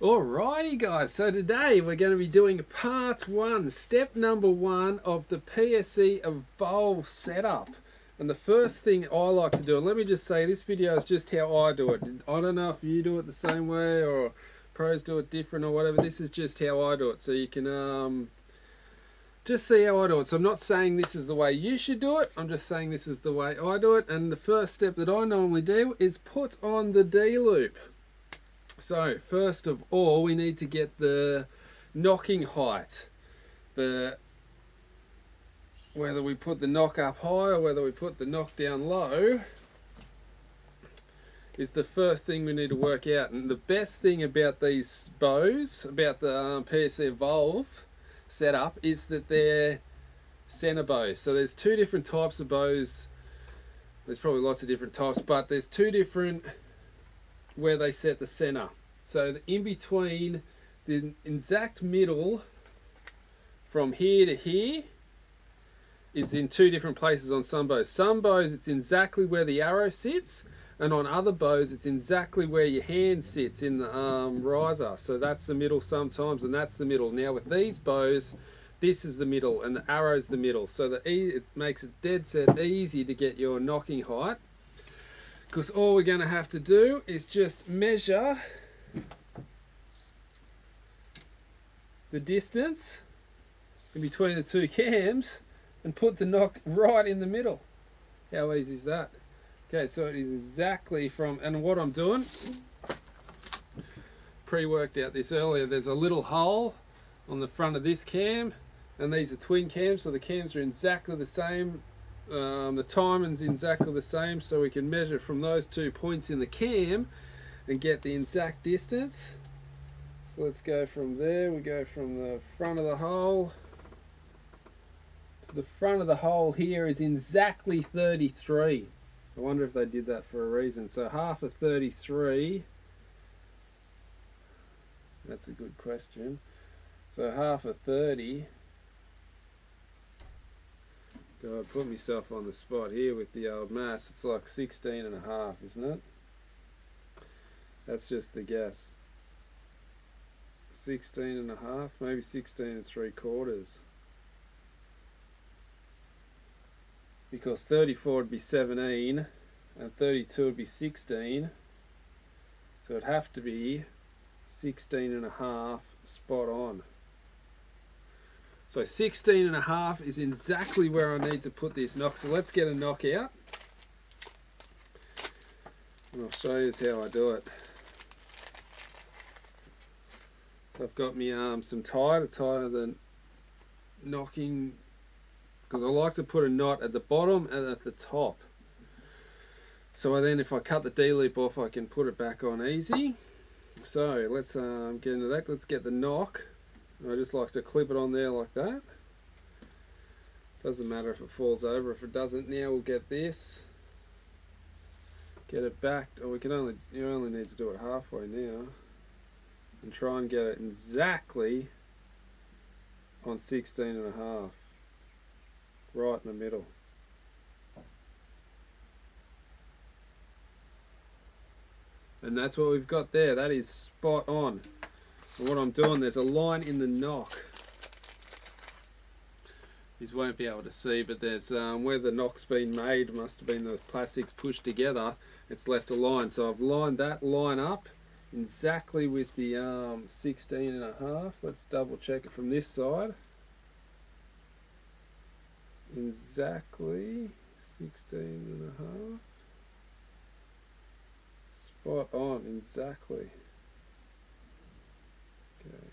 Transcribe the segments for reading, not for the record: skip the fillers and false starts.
Alrighty guys, so today we're going to be doing part one, step number one of the PSE Evolve setup. And the first thing I like to do, and let me just say this video is just how I do it. I don't know if you do it the same way or pros do it different or whatever. This is just how I do it, so you can just see how I do it. So I'm not saying this is the way you should do it, I'm just saying this is the way I do it. And the first step that I normally do is put on the D-loop. So first of all, we need to get the knocking height. Whether we put the knock up high or whether we put the knock down low is the first thing we need to work out. And the best thing about these bows, about the PSE Evolve setup, is that they're center bows. So there's two different types of bows. There's probably lots of different types, but there's two different where they set the center. So in between, the exact middle from here to here is in two different places on some bows. Some bows it's exactly where the arrow sits, and on other bows it's exactly where your hand sits in the riser. So that's the middle sometimes, and that's the middle. Now with these bows, this is the middle and the arrow's the middle, so it makes it dead set easy to get your knocking height. Because all we're going to have to do is just measure the distance in between the two cams and put the knock right in the middle. How easy is that? Okay, so it is exactly from, and what I'm doing, pre-worked out this earlier, there's a little hole on the front of this cam, and these are twin cams, so the cams are exactly the same. The timing's exactly the same, so we can measure from those 2 points in the cam and get the exact distance. So let's go from there. We go from the front of the hole to the front of the hole. Here is exactly 33. I wonder if they did that for a reason. So half of 33, that's a good question. So half of 30, God, put myself on the spot here with the old maths. It's like 16 and a half, isn't it? That's just the guess. 16 and a half, maybe 16 and 3/4. Because 34 would be 17 and 32 would be 16. So it'd have to be 16 and a half spot on. So 16 and a half is exactly where I need to put this knock. So let's get a knock out. And I'll show you how I do it. So I've got my some tie to tie the knocking, because I like to put a knot at the bottom and at the top. So then if I cut the D-loop off, I can put it back on easy. So let's get into that. Let's get the knock. I just like to clip it on there like that. Doesn't matter if it falls over. If it doesn't, now we'll get this. Get it back. Or you only need to do it halfway now. And try and get it exactly on 16 and a half. Right in the middle. And that's what we've got there. That is spot on. And what I'm doing, there's a line in the knock. You won't be able to see, but there's where the knock's been made, must have been the plastics pushed together, it's left a line. So I've lined that line up exactly with the 16 and a half. Let's double check it from this side. Exactly 16 and a half. Spot on, exactly. Okay.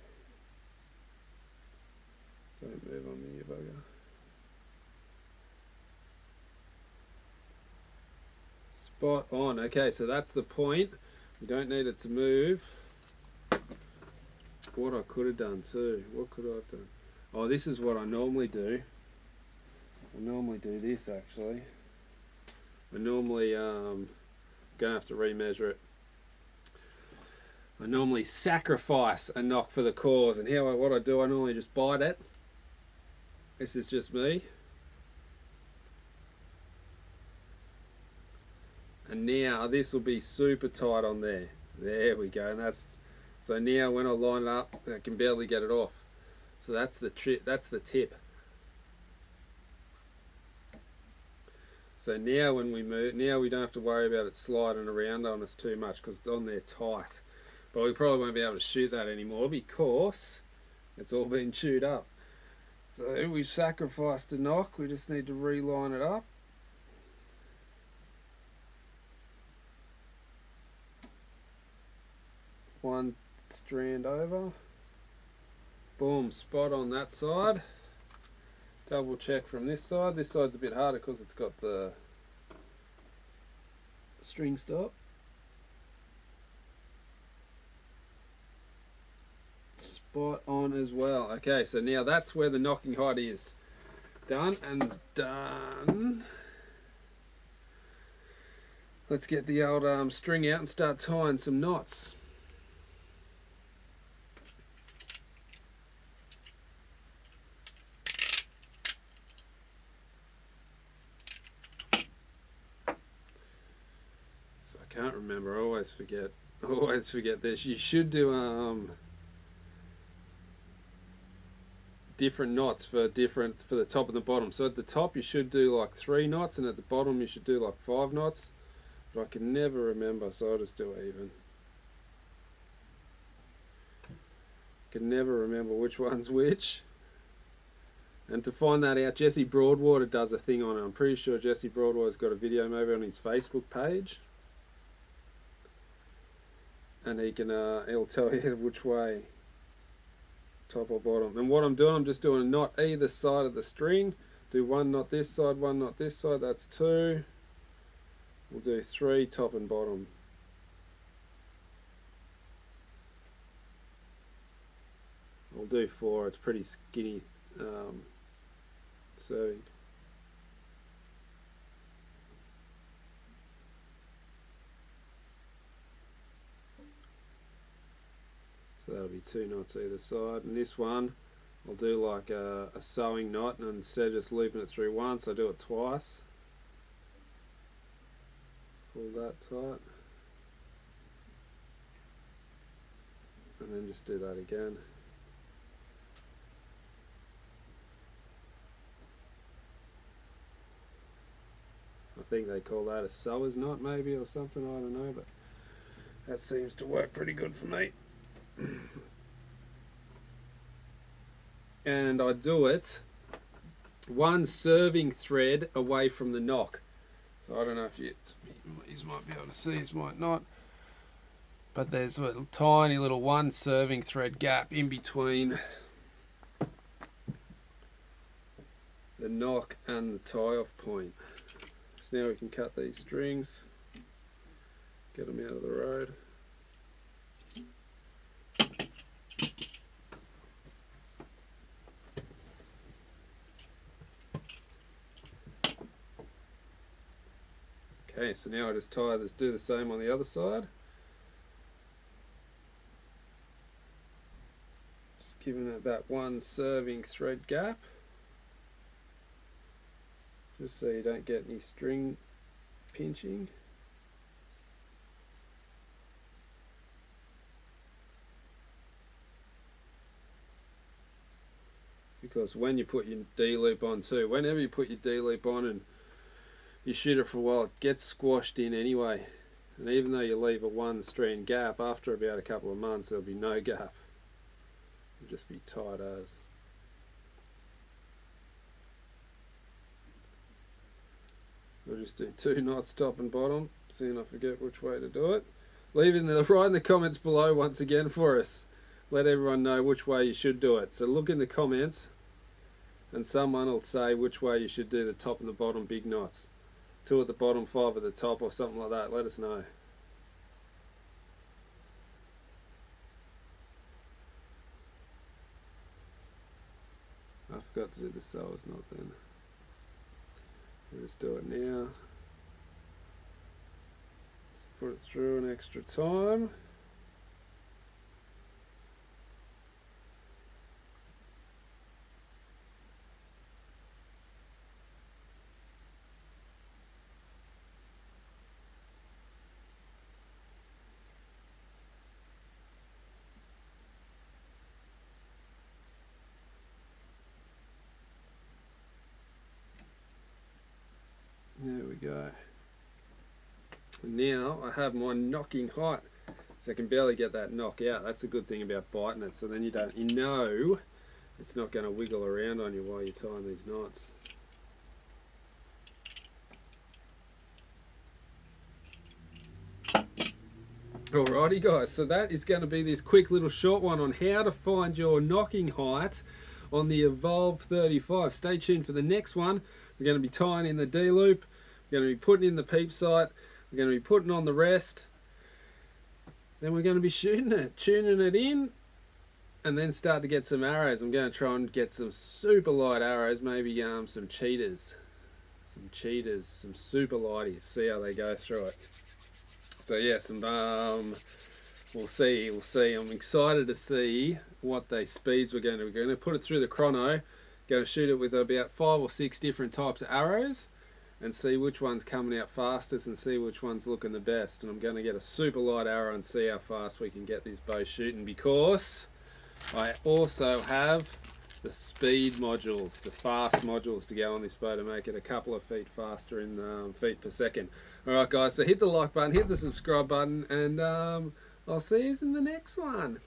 Don't move on me, you bugger. Spot on. Okay, so that's the point. You don't need it to move. What I could have done too. What could I have done? Oh, this is what I normally do. I normally do this actually. I normally gonna have to remeasure it. I normally sacrifice a knock for the cause, and what I do, I normally just bite it. This is just me. And now this will be super tight on there. There we go, and that's So now when I line it up, I can barely get it off. So that's the trick. That's the tip. So now when we move, now we don't have to worry about it sliding around on us too much because it's on there tight. But we probably won't be able to shoot that anymore because it's all been chewed up. So we've sacrificed a knock. We just need to reline it up. One strand over. Boom, spot on that side. Double check from this side. This side's a bit harder because it's got the string stop. Spot on as well. Okay, so now that's where the knocking height is. Done and done. Let's get the old string out and start tying some knots. So I can't remember. I always forget. This. You should do different knots for the top and the bottom. So at the top you should do like 3 knots, and at the bottom you should do like 5 knots. But I can never remember, so I'll just do it even. Can never remember which one's which. And to find that out, Jesse Broadwater does a thing on it. I'm pretty sure Jesse Broadwater's got a video maybe on his Facebook page. And he can he'll tell you which way, top or bottom. And what I'm doing, I'm just doing a knot either side of the string. Do 1 knot this side, 1 knot this side, that's 2. We'll do 3 top and bottom. We'll do 4, it's pretty skinny serving. So that'll be 2 knots either side. And this one, I'll do like a sewing knot, and instead of just looping it through once, I do it twice. Pull that tight. And then just do that again. I think they call that a sewer's knot maybe or something, I don't know, but that seems to work pretty good for me. And I do it 1 serving thread away from the knock. So I don't know if you might be able to see, you might not. But there's a tiny little 1 serving thread gap in between the knock and the tie-off point. So now we can cut these strings, get them out of the road. Okay, so now I just tie this, do the same on the other side. Just giving it that 1 serving thread gap, just so you don't get any string pinching. Because when you put your D-loop on too, whenever you put your D-loop on and you shoot it for a while, it gets squashed in anyway. And even though you leave a 1 strand gap, after about a couple of months there'll be no gap. It'll just be tight as. We'll just do 2 knots top and bottom, seeing I forget which way to do it. Write in the comments below once again for us. Let everyone know which way you should do it. So look in the comments and someone will say which way you should do the top and the bottom big knots. 2 at the bottom, 5 at the top, or something like that. Let us know. I forgot to do the sewer's knot then. We'll just do it now. Let's put it through an extra time. we go. And now I have my knocking height, so I can barely get that knock out. That's a good thing about biting it. So then you know it's not going to wiggle around on you while you're tying these knots. Alrighty guys, so that is going to be this quick little short one on how to find your knocking height on the Evolve 35. Stay tuned for the next one. We're going to be tying in the D-loop, we're going to be putting in the peep sight, we're going to be putting on the rest, then we're going to be shooting it, tuning it in, and then start to get some arrows. I'm going to try and get some super light arrows, maybe some cheaters, some super lighties, see how they go through it. So yeah, we'll see. I'm excited to see what they speeds we're going to. We're going to put it through the chrono, going to shoot it with about 5 or 6 different types of arrows, and see which one's coming out fastest and see which one's looking the best. And I'm going to get a super light arrow and see how fast we can get this bow shooting, because I also have the speed modules, the fast modules to go on this bow to make it a couple of feet faster in feet per second. Alright guys, so hit the like button, hit the subscribe button, and I'll see you in the next one.